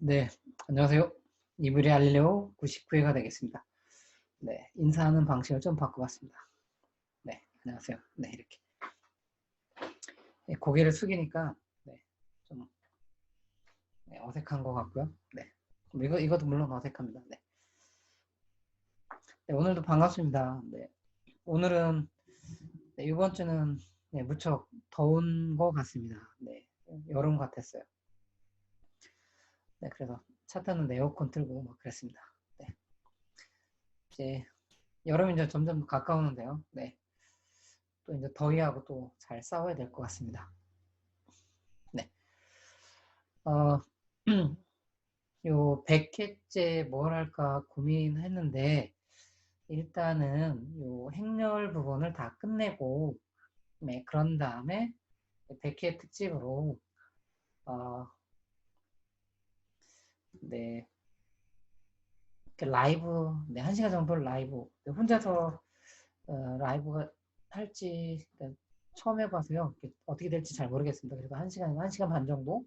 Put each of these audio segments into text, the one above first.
네, 안녕하세요. 이브리 알릴레오 99회가 되겠습니다. 네, 인사하는 방식을 좀 바꿔봤습니다. 네, 안녕하세요. 네, 이렇게. 네, 고개를 숙이니까, 네, 좀 어색한 것 같고요. 네, 이것도 물론 어색합니다. 네. 네, 오늘도 반갑습니다. 네, 오늘은, 네, 이번 주는, 네, 무척 더운 것 같습니다. 네, 여름 같았어요. 네, 그래서 차 타는 에어컨 틀고 막 그랬습니다. 네, 이제 여름이 이제 점점 가까우는데요. 네, 또 이제 더위하고 또 잘 싸워야 될 것 같습니다. 네. 어, 요 100회째 뭘 할까 고민했는데, 일단은 요 행렬 부분을 다 끝내고, 네, 그런 다음에 100회 특집으로, 어, 네, 라이브, 네, 1시간 정도 라이브, 혼자서 라이브가 할지, 처음 해봐서요. 어떻게 될지 잘 모르겠습니다. 그래도 1시간 반 정도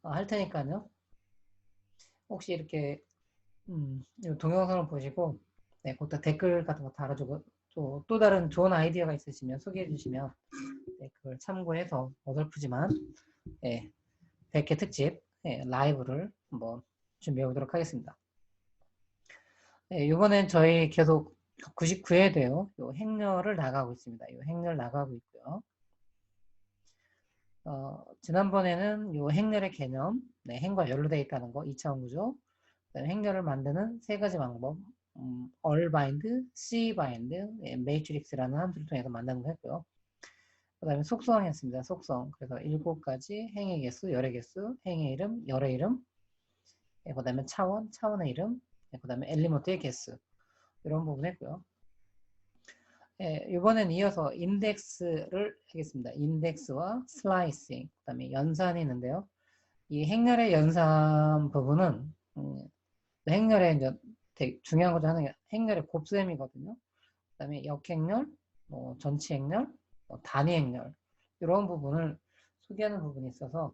할 테니까요. 혹시 이렇게 이 동영상을 보시고, 네, 거기다 댓글 같은 거 달아주고, 또 다른 좋은 아이디어가 있으시면 소개해 주시면, 네, 그걸 참고해서 어설프지만, 네, 100회 특집, 네, 라이브를 한번 준비해 보도록 하겠습니다. 네, 이번엔 저희 계속 99회 돼요. 요 행렬을 나가고 있습니다. 요 행렬 나가고 있고요. 지난번에는 요 행렬의 개념, 네, 행과 연루되어 있다는 거, 2차원 구조, 행렬을 만드는 세 가지 방법, all bind, C bind, matrix라는 함수를 통해서 만드는 거 했고요. 그 다음에 속성이었습니다. 속성. 그래서 7가지 행의 개수, 열의 개수, 행의 이름, 열의 이름, 그 다음에 차원, 차원의 이름, 그 다음에 엘리먼트의 개수. 이런 부분 했고요. 이번엔 이어서 인덱스를 하겠습니다. 인덱스와 슬라이싱, 그 다음에 연산이 있는데요. 이 행렬의 연산 부분은 행렬의 이제 되게 중요한 거죠. 하는 게 행렬의 곱셈이거든요. 그 다음에 역행렬, 뭐 전치행렬, 뭐 단위행렬 이런 부분을 소개하는 부분이 있어서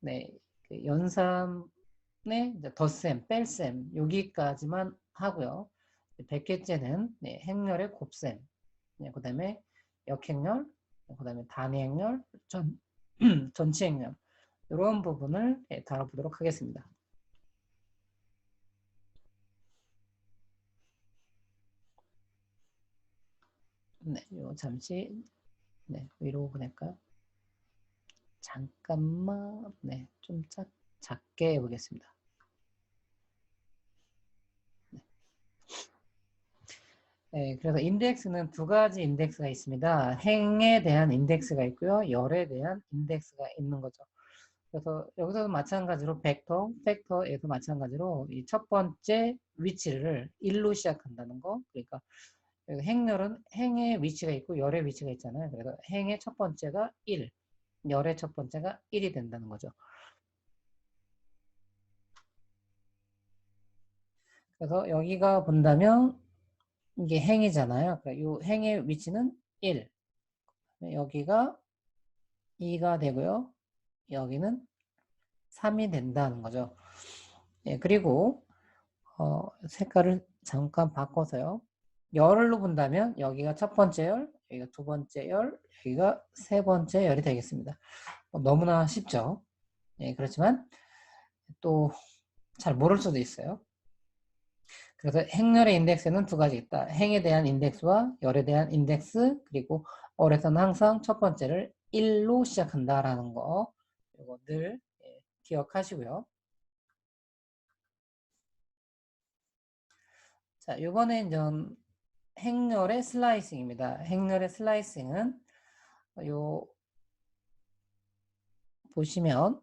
네, 그 연산의 이제 덧셈, 뺄셈 여기까지만 하고요. 100회째는 네, 행렬의 곱셈, 네, 그 다음에 역행렬, 그 다음에 단위행렬, 전치행렬 이런 부분을 네, 다뤄보도록 하겠습니다. 네, 요 잠시 네, 위로 보낼까요? 잠깐만, 네, 좀 작게 해보겠습니다. 네. 네, 그래서 인덱스는 두 가지 인덱스가 있습니다. 행에 대한 인덱스가 있고요. 열에 대한 인덱스가 있는 거죠. 그래서 여기서도 마찬가지로 팩터에서 마찬가지로 이 첫 번째 위치를 1로 시작한다는 거. 그러니까 행렬은 행의 위치가 있고 열의 위치가 있잖아요. 그래서 행의 첫 번째가 1, 열의 첫 번째가 1이 된다는 거죠. 그래서 여기가 본다면 이게 행이잖아요. 그러니까 이 행의 위치는 1. 여기가 2가 되고요. 여기는 3이 된다는 거죠. 예, 그리고 색깔을 잠깐 바꿔서요. 열로 본다면 여기가 첫 번째 열, 여기가 두 번째 열, 여기가 세 번째 열이 되겠습니다. 너무나 쉽죠. 예, 그렇지만 또 잘 모를 수도 있어요. 그래서 행렬의 인덱스는 두 가지 있다. 행에 대한 인덱스와 열에 대한 인덱스, 그리고 어에서는 항상 첫 번째를 1로 시작한다라는 거, 이거 늘 기억하시고요. 자, 이번에 이제 행렬의 슬라이싱입니다. 행렬의 슬라이싱은 요 보시면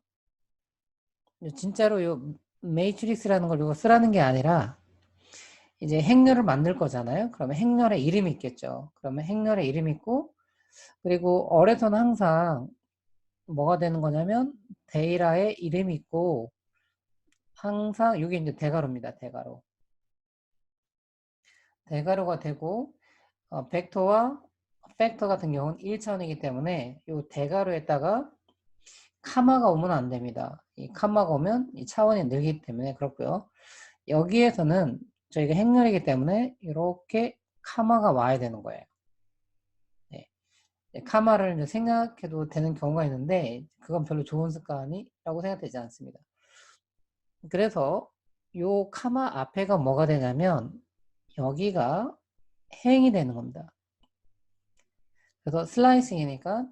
진짜로 요 매트릭스라는 걸 이거 쓰라는 게 아니라 이제 행렬을 만들 거잖아요. 그러면 행렬의 이름이 있겠죠. 그러면 행렬의 이름이 있고, 그리고 어에서는 항상 뭐가 되는 거냐면 데이라의 이름이 있고, 항상 이게 이제 대괄호입니다. 대괄호. 대괄호가 되고 벡터와 팩터 같은 경우는 1차원이기 때문에 이 대괄호에다가 카마가 오면 안 됩니다. 이 카마가 오면 이 차원이 늘기 때문에 그렇고요. 여기에서는 저희가 행렬이기 때문에 이렇게 카마가 와야 되는 거예요. 네. 카마를 이제 생략해도 되는 경우가 있는데 그건 별로 좋은 습관이라고 생각되지 않습니다. 그래서 요 카마 앞에가 뭐가 되냐면 여기가 행이 되는 겁니다. 그래서 슬라이싱이니까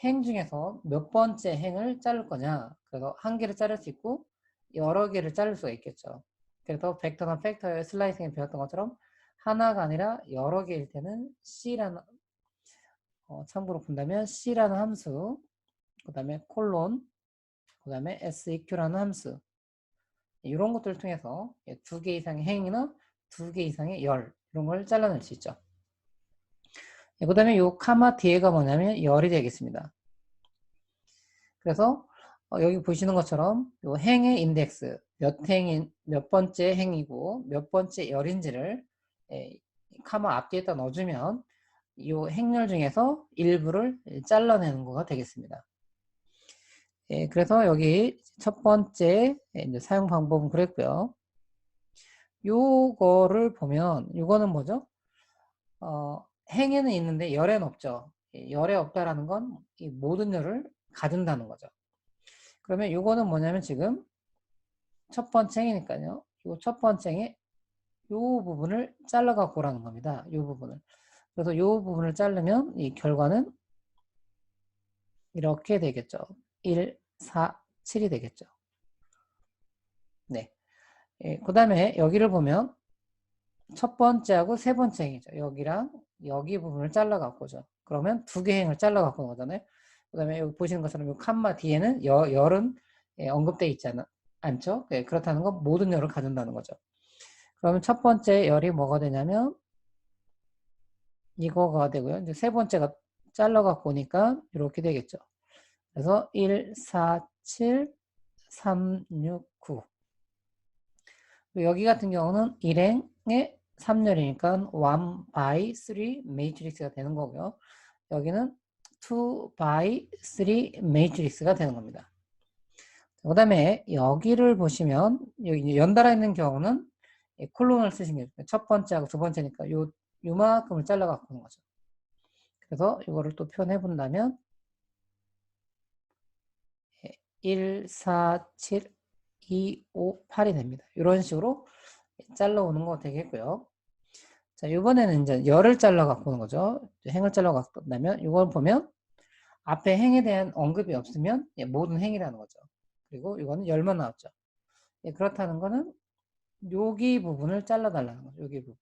행 중에서 몇 번째 행을 자를 거냐. 그래서 한 개를 자를 수 있고 여러 개를 자를 수가 있겠죠. 그래서 벡터나 팩터의 슬라이싱에 배웠던 것처럼 하나가 아니라 여러 개일 때는 C라는 참고로 본다면 C라는 함수, 그 다음에 콜론, 그 다음에 SEQ라는 함수 이런 것들을 통해서 2개 이상의 행이나 2개 이상의 열 이런 걸 잘라낼 수 있죠. 그 다음에 요 카마 뒤에가 뭐냐면 열이 되겠습니다. 그래서 여기 보시는 것처럼 요 행의 인덱스 몇 번째 행이고 몇 번째 열인지를 카마 앞뒤에다 넣어주면 이 행렬 중에서 일부를 잘라내는 거가 되겠습니다. 그래서 여기 첫 번째 이제 사용 방법은 그랬고요. 요거를 보면 요거는 뭐죠? 행에는 있는데 열에는 없죠. 열에 없다라는 건 이 모든 열을 가진다는 거죠. 그러면 요거는 뭐냐면 지금 첫 번째 행이니까요. 요 첫 번째 행의 요 부분을 잘라 갖고 오라는 겁니다. 요 부분을. 그래서 요 부분을 자르면 이 결과는 이렇게 되겠죠. 1, 4, 7이 되겠죠. 네. 그 다음에 여기를 보면 첫 번째하고 세 번째 행이죠. 여기랑 여기 부분을 잘라 갖고 오죠. 그러면 2개 행을 잘라 갖고 온 거잖아요. 그 다음에 여기 보시는 것처럼 이 칸마 뒤에는 열은 언급되어 있지 않죠. 그렇다는 건 모든 열을 가진다는 거죠. 그러면 첫 번째 열이 뭐가 되냐면 이거가 되고요. 이제 세 번째가 잘라 갖고 오니까 이렇게 되겠죠. 그래서 1, 4, 7, 3, 6, 9. 여기 같은 경우는 1행에 3열이니까 1 by 3 매트릭스가 되는 거고요. 여기는 2 by 3 매트릭스가 되는 겁니다. 그 다음에 여기를 보시면 여기 연달아 있는 경우는 콜론을 쓰시면 첫 번째하고 두 번째니까 요만큼을 잘라 갖고 오는 거죠. 그래서 이거를 또 표현해 본다면 1, 4, 7, 2, 5, 8이 됩니다. 이런 식으로 잘라 오는 거 되겠고요. 자, 이번에는 이제 열을 잘라 갖고 오는 거죠. 행을 잘라 갖고 온다면 이걸 보면 앞에 행에 대한 언급이 없으면 모든 행이라는 거죠. 그리고 이거는 열만 나왔죠. 그렇다는 거는 여기 부분을 잘라 달라는 거죠. 여기 부분.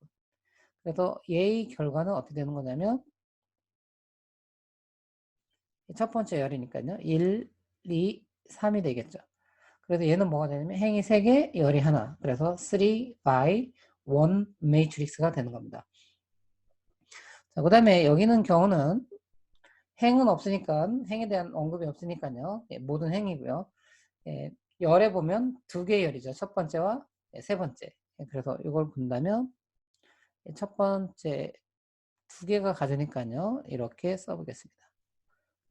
그래서 얘의 결과는 어떻게 되는 거냐면 첫 번째 열이니까요. 1, 2, 3이 되겠죠. 그래서 얘는 뭐가 되냐면 행이 3개, 열이 하나. 그래서 3 by 1 매트릭스가 되는 겁니다. 자, 그 다음에 여기는 경우는 행은 없으니까 행에 대한 언급이 없으니까요. 모든 행이고요. 열에 보면 2개의 열이죠. 첫 번째와 세 번째. 그래서 이걸 본다면 첫 번째 2개가 가져니까요. 이렇게 써보겠습니다.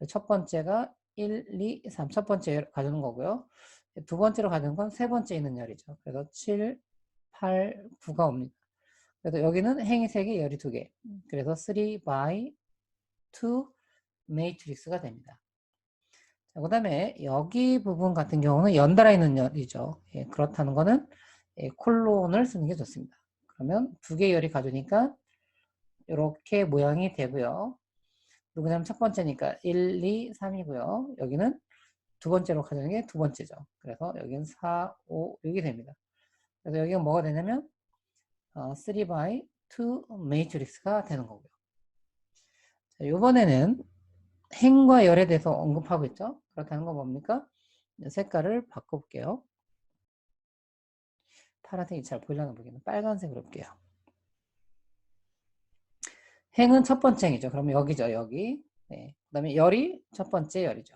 첫 번째가 1, 2, 3. 첫 번째 가져는 거고요. 두 번째로 가져는 건 세 번째 있는 열이죠. 그래서 7, 8, 9가 옵니다. 그래서 여기는 행이 3개, 열이 2개. 그래서 3 by 2 매트릭스가 됩니다. 그 다음에 여기 부분 같은 경우는 연달아 있는 열이죠. 그렇다는 거는 콜론을 쓰는 게 좋습니다. 그러면 2개의 열이 가져니까 이렇게 모양이 되고요. 누구냐면 첫 번째니까 1, 2, 3이고요. 여기는 두 번째로 가져는 게 두 번째죠. 그래서 여기는 4, 5, 6이 됩니다. 그래서 여기가 뭐가 되냐면 3 by 2 매트릭스가 되는 거고요. 자, 이번에는 행과 열에 대해서 언급하고 있죠. 그렇다는 건 뭡니까? 색깔을 바꿔볼게요. 파란색이 잘 보이려나 모르겠네. 빨간색으로 볼게요. 행은 첫 번째 행이죠. 그럼 여기죠. 여기. 네. 그 다음에 열이 첫 번째 열이죠.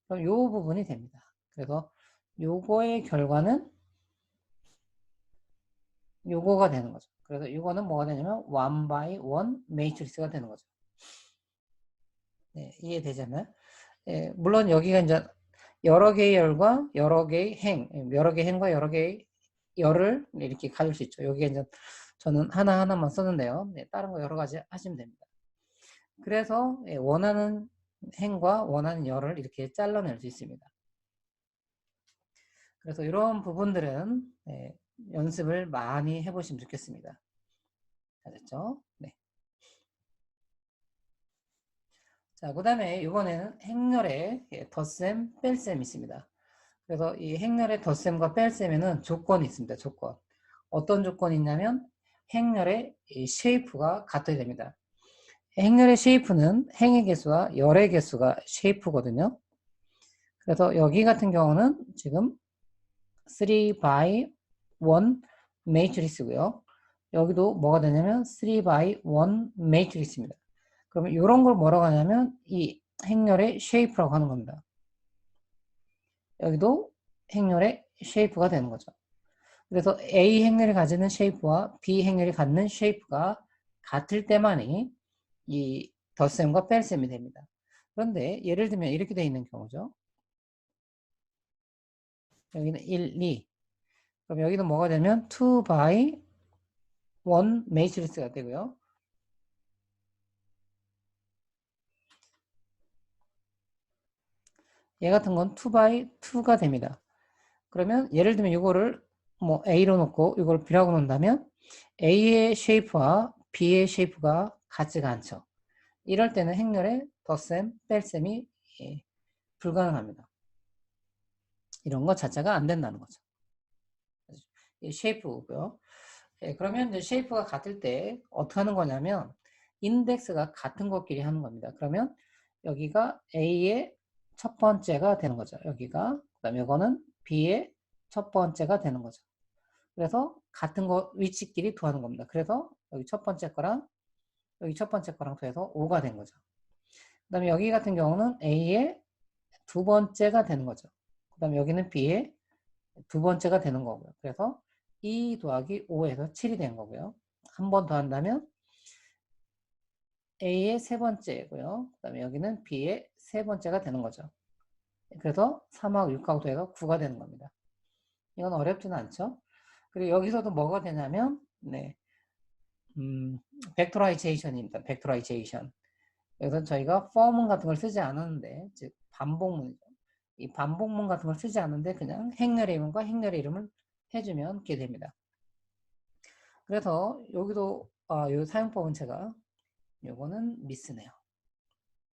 그럼 이 부분이 됩니다. 그래서 요거의 결과는 요거가 되는 거죠. 그래서 이거는 뭐가 되냐면 1 by 1 매트릭스가 되는 거죠. 네, 이해되잖아요. 물론 여기가 이제 여러 개의 열과 여러 개의 여러 개의 행과 여러 개의 열을 이렇게 가질 수 있죠. 여기에 이제 저는 하나하나만 썼는데요. 네, 다른 거 여러 가지 하시면 됩니다. 그래서 원하는 행과 원하는 열을 이렇게 잘라낼 수 있습니다. 그래서 이런 부분들은 연습을 많이 해보시면 좋겠습니다. 됐죠? 네. 자, 그 다음에 이번에는 행렬에 덧셈, 뺄셈이 있습니다. 그래서 이 행렬의 덧셈과 뺄셈에는 조건이 있습니다. 조건. 어떤 조건이 있냐면 행렬의 쉐이프가 같아야 됩니다. 행렬의 쉐이프는 행의 개수와 열의 개수가 쉐이프거든요. 그래서 여기 같은 경우는 지금 3 by 1 매트리스고요. 여기도 뭐가 되냐면 3 by 1 매트리스입니다. 그러면 이런 걸 뭐라고 하냐면 이 행렬의 쉐이프라고 하는 겁니다. 여기도 행렬의 쉐이프가 되는 거죠. 그래서 A 행렬이 가지는 쉐이프와 B 행렬이 갖는 쉐이프가 같을 때만이 이 덧셈과 뺄셈이 됩니다. 그런데 예를 들면 이렇게 되어 있는 경우죠. 여기는 1, 2. 그럼 여기도 뭐가 되면 2 by 1 매트리스가 되고요. 얘 같은 건 2 by 2가 됩니다. 그러면 예를 들면 이거를 뭐 A로 놓고 이걸 B라고 놓는다면 A의 쉐이프와 B의 쉐이프가 같지가 않죠. 이럴 때는 행렬의 덧셈, 뺄셈이 불가능합니다. 이런 것 자체가 안 된다는 거죠. 쉐이프고요. 그러면 이제 쉐이프가 같을 때 어떻게 하는 거냐면 인덱스가 같은 것끼리 하는 겁니다. 그러면 여기가 A의 첫 번째가 되는 거죠. 여기가 그다음에 이거는 B의 첫 번째가 되는 거죠. 그래서 같은 거 위치끼리 더하는 겁니다. 그래서 여기 첫 번째 거랑 여기 첫 번째 거랑 더해서 5가 된 거죠. 그 다음에 여기 같은 경우는 A의 두 번째가 되는 거죠. 그 다음에 여기는 B의 두 번째가 되는 거고요. 그래서 2 더하기 5에서 7이 되는 거고요. 한 번 더 한다면 A의 세 번째고요. 그 다음에 여기는 B의 세 번째가 되는 거죠. 그래서 3하고 6하고 더해서 9가 되는 겁니다. 이건 어렵지는 않죠. 그리고 여기서도 뭐가 되냐면 네, 벡터라이제이션입니다. 벡터라이제이션. 여기서 저희가 for문 같은 걸 쓰지 않았는데, 즉 반복문이죠. 이 반복문 같은 걸 쓰지 않는데 그냥 행렬의 이름과 행렬의 이름을 해주면 이렇게 됩니다. 그래서 여기도 이 사용법은 제가 요거는 미스네요.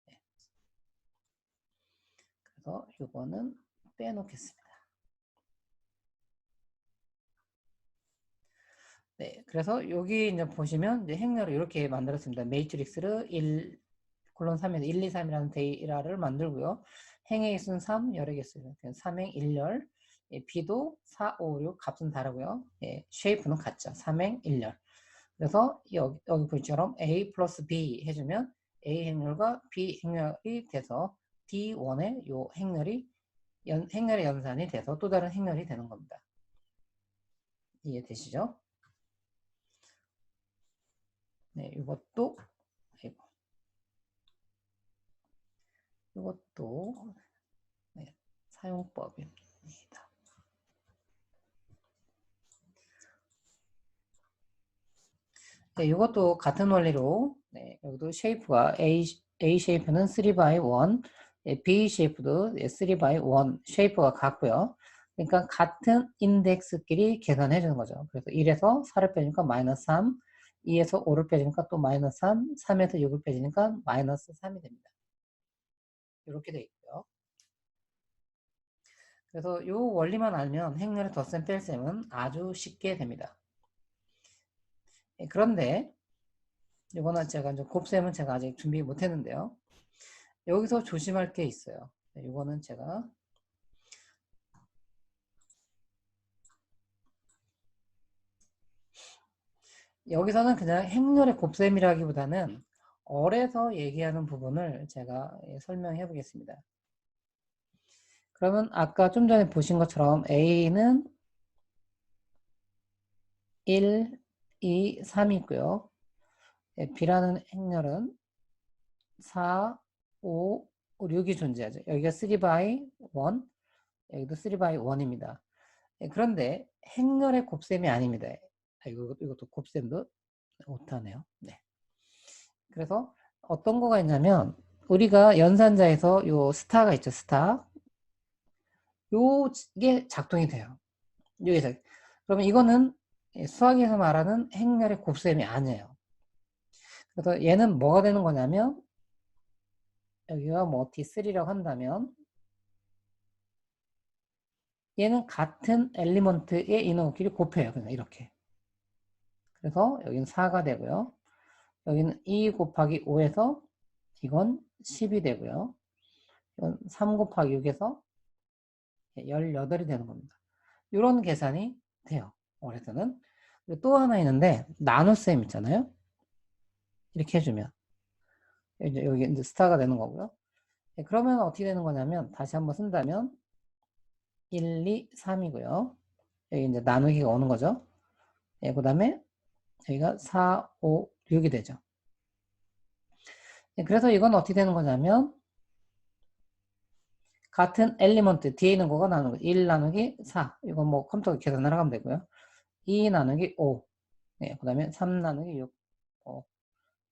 네. 그래서 요거는 빼놓겠습니다. 네, 그래서 여기 이제 보시면 이제 행렬을 이렇게 만들었습니다. 매트릭스를 1 콜론 3에서 1, 2, 3이라는 데이터를 만들고요. 행의 개수는 3, 열의 개수는 3행 1열. B도 4, 5, 6 값은 다르고요. 쉐이프는 같죠. 3행 1열. 그래서 여기 볼처럼 A 플러스 B 해주면 A 행렬과 B 행렬이 돼서 D1의 요 행렬이 행렬의 연산이 돼서 또 다른 행렬이 되는 겁니다. 이해되시죠? 네, 이것도 네, 사용법입니다. 네, 이것도 같은 원리로 네, 여기도 쉐이프가 A 쉐이프는 3 by 1, B 쉐이프도 3 by 1 쉐이프가 같고요. 그러니까 같은 인덱스끼리 계산해 주는 거죠. 그래서 1에서 4를 빼니까 마이너스 3, 2에서 5를 빼니까 또 마이너스 3, 3에서 6을 빼니까 마이너스 3이 됩니다. 이렇게 돼 있고요. 그래서 이 원리만 알면 행렬의 덧셈 뺄셈은 아주 쉽게 됩니다. 그런데 이거는 제가 이제 곱셈은 제가 아직 준비 못 했는데요. 여기서 조심할 게 있어요. 이거는 제가 여기서는 그냥 행렬의 곱셈이라기보다는 어에서 얘기하는 부분을 제가 설명해 보겠습니다. 그러면 아까 좀 전에 보신 것처럼 A는 1, 2, 3이 있고요. B라는 행렬은 4, 5, 6이 존재하죠. 여기가 3 by 1, 여기도 3 by 1입니다. 그런데 행렬의 곱셈이 아닙니다. 이것도 곱셈도 못하네요. 네. 그래서 어떤 거가 있냐면 우리가 연산자에서 요 스타가 있죠. 스타. 요게 작동이 돼요. 여기서. 그러면 이거는 수학에서 말하는 행렬의 곱셈이 아니에요. 그래서 얘는 뭐가 되는 거냐면 여기가 뭐 D3라고 한다면 얘는 같은 엘리먼트의 인원끼리 곱해요. 그냥 이렇게. 그래서 여기는 4가 되고요. 여기는 2 곱하기 5에서 이건 10이 되고요. 이건 3 곱하기 6에서 18이 되는 겁니다. 이런 계산이 돼요. 올해서는. 또 하나 있는데 나눗셈 있잖아요. 이렇게 해주면 이제 여기 이제 스타가 되는 거고요. 그러면 어떻게 되는 거냐면 다시 한번 쓴다면 1, 2, 3이고요. 여기 이제 나누기가 오는 거죠. 그 다음에 여기가 4, 5, 6이 되죠. 그래서 이건 어떻게 되는 거냐면 같은 엘리먼트 뒤에 있는 거가 나누기 1 나누기 4 이건 뭐 컴퓨터 계산을 하면 되고요. 2 나누기 5 그 다음에 3 나누기 6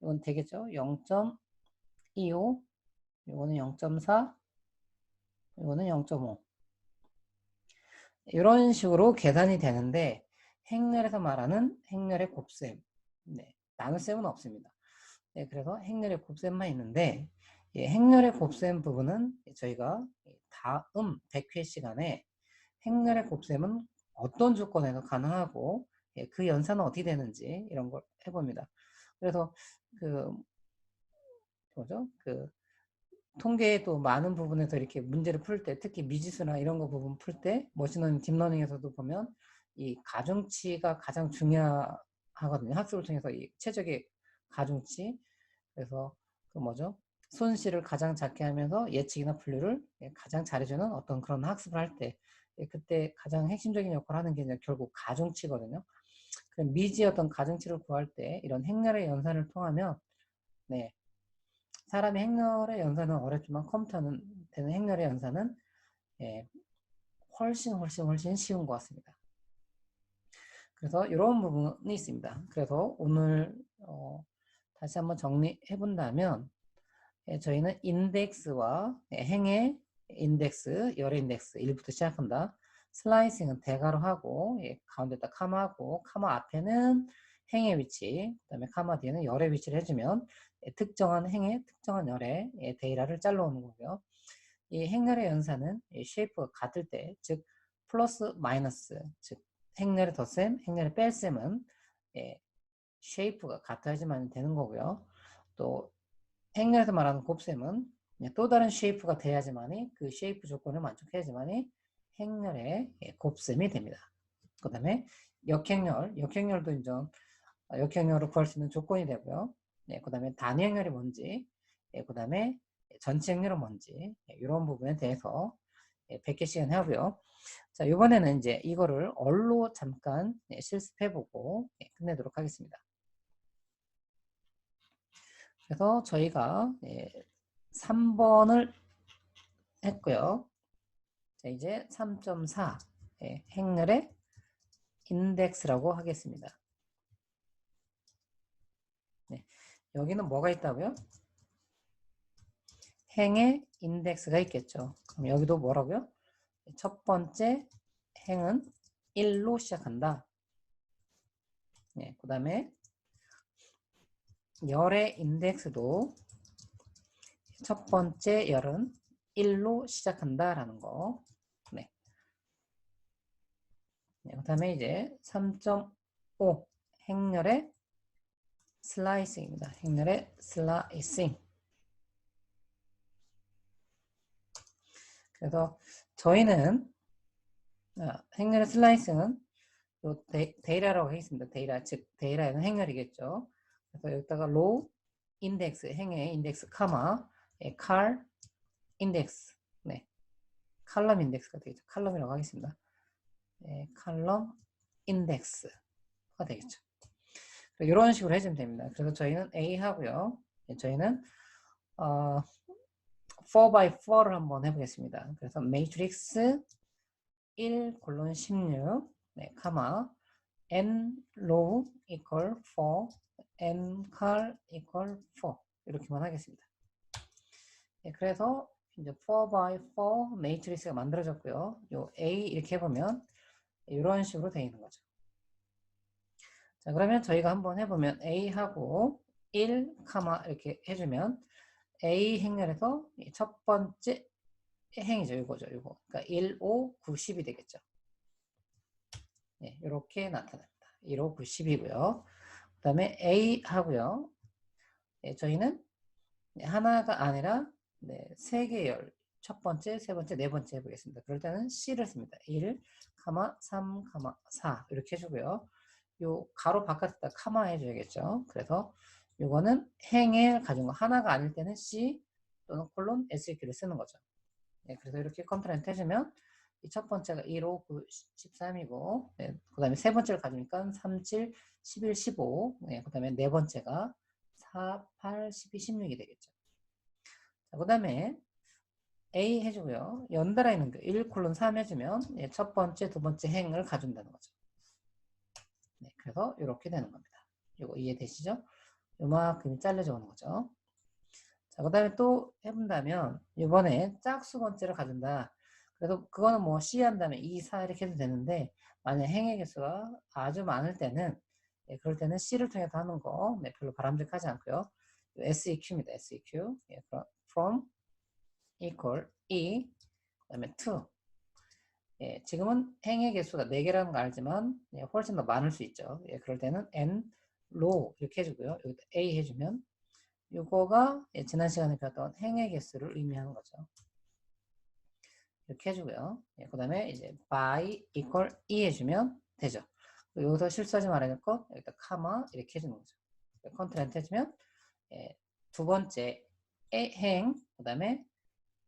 이건 되겠죠. 0.25 이거는 0.4 이거는 0.5 이런 식으로 계산이 되는데 행렬에서 말하는 행렬의 곱셈 나눗셈은 없습니다. 그래서 행렬의 곱셈만 있는데 행렬의 곱셈 부분은 저희가 다음 100회 시간에 행렬의 곱셈은 어떤 조건에서 가능하고 그 연산은 어떻게 되는지 이런 걸 해봅니다. 그래서 그 통계의 또 많은 부분에서 이렇게 문제를 풀 때 특히 미지수나 이런 거 부분 풀 때 머신러닝, 딥러닝에서도 보면 이 가중치가 가장 중요하거든요. 학습을 통해서 이 최적의 가중치 그래서 손실을 가장 작게 하면서 예측이나 분류를 가장 잘해주는 어떤 그런 학습을 할 때 그때 가장 핵심적인 역할을 하는 게 결국 가중치거든요. 그럼 미지의 어떤 가중치를 구할 때 이런 행렬의 연산을 통하면 사람의 행렬의 연산은 어렵지만 컴퓨터는 되는 행렬의 연산은 훨씬 쉬운 것 같습니다. 그래서 이런 부분이 있습니다. 그래서 오늘 다시 한번 정리해 본다면 저희는 인덱스와 행의 인덱스, 열의 인덱스 1부터 시작한다. 슬라이싱은 대괄호 하고 가운데다 카마하고 카마 앞에는 행의 위치, 그 다음에 카마 뒤에는 열의 위치를 해주면 특정한 행의, 특정한 열의 데이터를 잘라오는 거고요. 이 행렬의 연산은 쉐이프가 같을 때, 즉 플러스 마이너스, 즉 행렬의 덧셈, 행렬의 뺄셈은 쉐이프가 같아야지만 되는 거고요. 또 행렬에서 말하는 곱셈은 또 다른 쉐이프가 돼야지만이 그 쉐이프 조건을 만족해야지만이 행렬의 곱셈이 됩니다. 그 다음에 역행렬도 이제 역행렬을 구할 수 있는 조건이 되고요. 그 다음에 단위 행렬이 뭔지, 그 다음에 전체 행렬은 뭔지 이런 부분에 대해서 100개 시간 하고요. 자, 이번에는 이제 이거를 얼로 잠깐 실습해보고 끝내도록 하겠습니다. 그래서 저희가 3번을 했고요. 자, 이제 3.4 행렬의 인덱스라고 하겠습니다. 여기는 뭐가 있다고요? 행의 인덱스가 있겠죠. 그럼 여기도 뭐라고요? 첫 번째 행은 1로 시작한다. 그 다음에 열의 인덱스도 첫 번째 열은 1로 시작한다라는 거. 그 다음에 이제 3.5 행렬의 슬라이싱입니다. 행렬의 슬라이싱. 그래서 저희는 행렬의 슬라이싱은 데이터라고 하겠습니다. 데이터, 즉 데이터에는 행렬이겠죠. 그래서 여기다가 로 인덱스, 행의 인덱스, 카마, 칼 인덱스, 칼럼 인덱스가 되겠죠. 칼럼이라고 하겠습니다. 칼럼 인덱스가 되겠죠. 이런 식으로 해주면 됩니다. 그래서 저희는 A 하고요. 저희는 4x4를 한번 해보겠습니다. 그래서 매트릭스 1 콜론 16 네, 카마 n low equal 4 n car equal 4 이렇게만 하겠습니다. 네, 그래서 이제 4 by 4 매트리스가 만들어졌고요. 요 A 이렇게 해보면 이런 식으로 되어 있는 거죠. 자, 그러면 저희가 한번 해보면 A하고 1, 이렇게 해주면 A 행렬에서 첫 번째 행이죠. 이거죠. 이거. 그러니까 1, 5, 9, 10이 되겠죠. 네, 이렇게 나타납니다. 1, 5, 9, 10이고요. 그 다음에 A 하고요. 네, 저희는 하나가 아니라 네, 세 개열. 첫 번째, 세 번째, 네 번째 해보겠습니다. 그럴 때는 C를 씁니다. 1, 3, 4 이렇게 해주고요. 요 가로 바깥에다 카마 해줘야겠죠. 그래서 요거는 행을 가진 거 하나가 아닐 때는 C 또는 콜론 SQ를 쓰는 거죠. 네, 그래서 이렇게 컨트롤 해주면 이 첫 번째가 1, 5, 9, 13이고 네, 그 다음에 세 번째를 가지니까 3, 7, 11, 15 네, 그 다음에 네 번째가 4, 8, 12, 16이 되겠죠. 그 다음에 A 해주고요. 연달아 있는 거 1, 콜론 3 해주면 네, 첫 번째, 두 번째 행을 가준다는 거죠. 네, 그래서 이렇게 되는 겁니다. 이거 이해되시죠? 요만큼이 잘려져 오는 거죠. 자, 그 다음에 또 해본다면 이번에 짝수 번째를 가진다. 그래서 그거는 뭐 C 한다면 2, 4 이렇게 해도 되는데 만약 행의 개수가 아주 많을 때는 예, 그럴 때는 C를 통해서 하는 거 네, 별로 바람직하지 않고요. SEQ입니다. SEQ. 예, from equal E 그 다음에 to 예, 지금은 행의 개수가 4개라는 거 알지만 예, 훨씬 더 많을 수 있죠. 예, 그럴 때는 n low 이렇게 해주고요. 여기다 A 해주면 이거가 예, 지난 시간에 배웠던 행의 개수를 의미하는 거죠. 이렇게 해주고요. 예, 그 다음에 이제 by equal e 해주면 되죠. 여기서 실수하지 말아야 될 거 여기다 카마 이렇게 해주는 거죠. 컨트롤 해주면 예, 두 번째 행, 그 다음에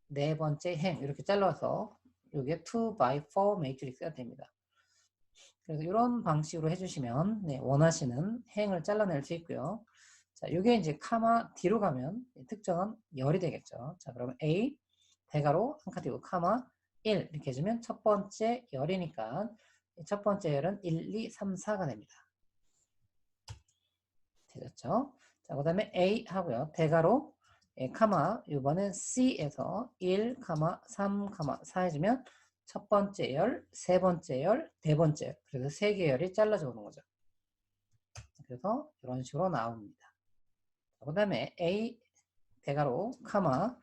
네 번째 행 이렇게 잘라서 이게 2 by 4 매트릭스가 됩니다. 그래서 이런 방식으로 해주시면 네, 원하시는 행을 잘라낼 수 있고요. 자, 이게 이제 카마 뒤로 가면 특정은 열이 되겠죠. 자, 그러면 A 대괄호 한 칸 띄고 카마 1 이렇게 해주면 첫 번째 열이니까 첫 번째 열은 1, 2, 3, 4가 됩니다. 되셨죠? 자, 그 다음에 A 하고요. 대괄호 예, 카마 이번엔 C에서 1, 3, 4 해주면 첫 번째 열, 세 번째 열, 네 번째 열. 그래서 세 개 열이 잘라져 오는 거죠. 그래서 이런 식으로 나옵니다. 그 다음에 A 대괄호 카마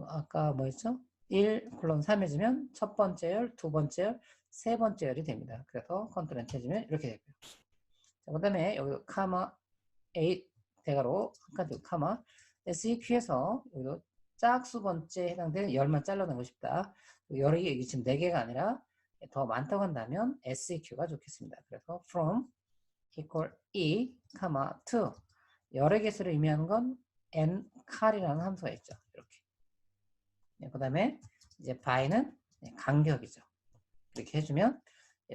아까 뭐였죠? 1 콜론 3 해주면 첫 번째 열, 두 번째 열, 세 번째 열이 됩니다. 그래서 컨트롤 엔터 해주면 이렇게 되고요. 그 다음에 여기 카마 A 대괄호 한 칸 카마 SEQ에서 여기도 짝수 번째에 해당되는 열만 잘라내고 싶다. 열이 지금 4개가 아니라 더 많다고 한다면 SEQ가 좋겠습니다. 그래서 from equal E, to 열의 개수를 의미하는 건 n 칼이라는 함수가 있죠. 이렇게. 네, 그 다음에 이제 by는 간격이죠. 이렇게 해주면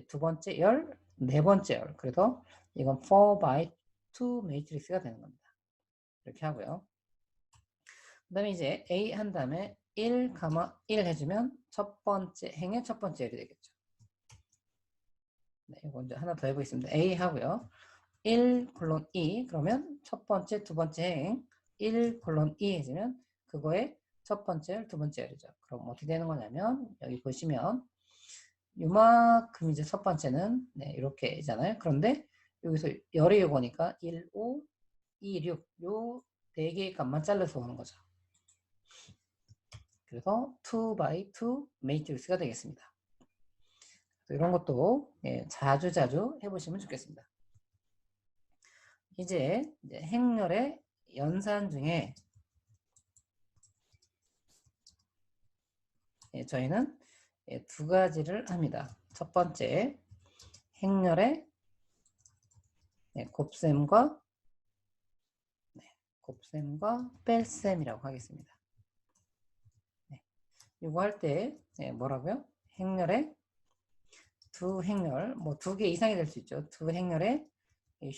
두 번째 열, 네 번째 열. 그래서 이건 4 by 2 매트릭스가 되는 겁니다. 이렇게 하고요. 그 다음에 이제 A 한 다음에 1, 1 해주면 첫 번째 행의 첫 번째 열이 되겠죠. 네, 이거 이제 하나 더 해보겠습니다. A 하고요. 1 콜론 2 그러면 첫 번째, 두 번째 행 1 콜론 2 해주면 그거의 첫 번째 열, 두 번째 열이죠. 그럼 어떻게 되는 거냐면 여기 보시면 요만큼 이제 첫 번째는 네, 이렇게잖아요. 그런데 여기서 열이 요거니까 1, 5, 2, 6 요 네 개의 값만 잘라서 오는 거죠. 그래서 2 by 2 매트릭스가 되겠습니다. 이런 것도 예, 자주 해보시면 좋겠습니다. 이제 행렬의 연산 중에 예, 저희는 예, 두 가지를 합니다. 첫 번째 행렬의 네, 곱셈과 뺄셈이라고 하겠습니다. 네, 이거 할 때 뭐라고요? 행렬의 두 행렬, 뭐 두 개 이상이 될 수 있죠. 두 행렬의 이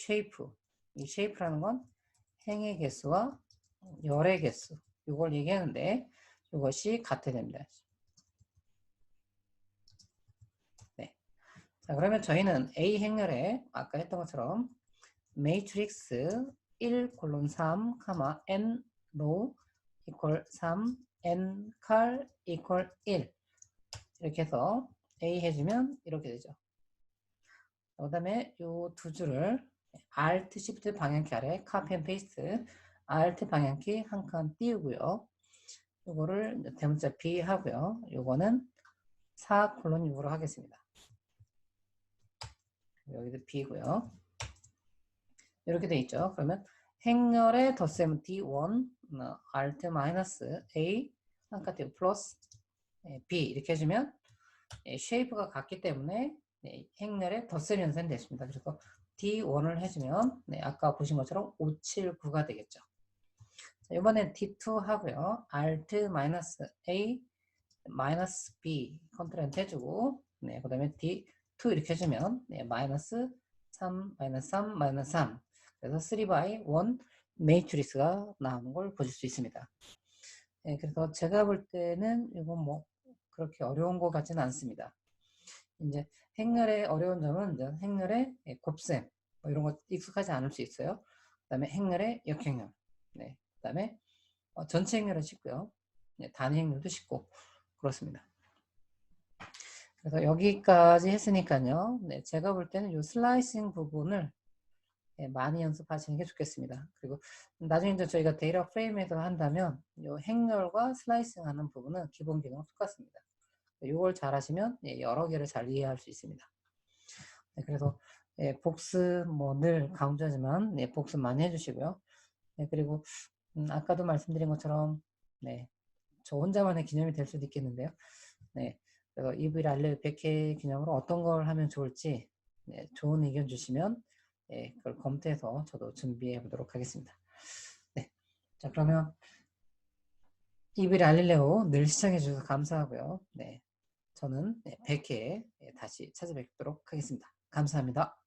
쉐이프라는 건 행의 개수와 열의 개수 이걸 얘기하는데 이것이 같아야 됩니다. 자, 그러면 저희는 A 행렬에 아까 했던 것처럼 매트릭스 1 콜론 3, n 로 이퀄 3, n 칼 이퀄 1 이렇게 해서 A 해주면 이렇게 되죠. 그 다음에 요 두 줄을 Alt Shift 방향키 아래 카피 앤 페이스트 Alt 방향키 한 칸 띄우고요. 요거를 대문자 B 하고요. 요거는 4 콜론 6으로 하겠습니다. 여기도 B고요. 이렇게 돼 있죠. 그러면 행렬의 덧셈 D1 Alt 마이너스 A 한 칸 띄우고 플러스 B 이렇게 해주면 쉐이프가 같기 때문에 행렬의 덧셈 연산이 됐습니다. 그래서 D1을 해주면 아까 보신 것처럼 579가 되겠죠. 자, 이번엔 D2 하고요. Alt-A -B 컨트롤 해주고 그 다음에 D2 이렇게 해주면 마이너스 3, 마이너스 3, 마이너스 3 그래서 3x1 매트리스가 나오는 걸 보실 수 있습니다. 그래서 제가 볼 때는 이건 뭐 그렇게 어려운 것 같지는 않습니다. 이제 행렬의 어려운 점은 이제 행렬의 곱셈 뭐 이런 거 익숙하지 않을 수 있어요. 그 다음에 행렬의 역행렬, 그 다음에 전체 행렬은 쉽고요. 단위 행렬도 쉽고 그렇습니다. 그래서 여기까지 했으니까요. 제가 볼 때는 이 슬라이싱 부분을 많이 연습하시는 게 좋겠습니다. 그리고 나중에 이제 저희가 데이터 프레임에서 한다면 이 행렬과 슬라이싱 하는 부분은 기본 기능은 똑같습니다. 이걸 잘 하시면 여러 개를 잘 이해할 수 있습니다. 그래서 복습 뭐 늘 강조하지만 복습 많이 해주시고요. 그리고 아까도 말씀드린 것처럼 저 혼자만의 기념이 될 수도 있겠는데요. 그래서 EV 랄레 100회 기념으로 어떤 걸 하면 좋을지 좋은 의견 주시면 그걸 검토해서 저도 준비해 보도록 하겠습니다. 자, 그러면 EV 랄릴레오 늘 시청해 주셔서 감사하고요. 저는 100회 다시 찾아뵙도록 하겠습니다. 감사합니다.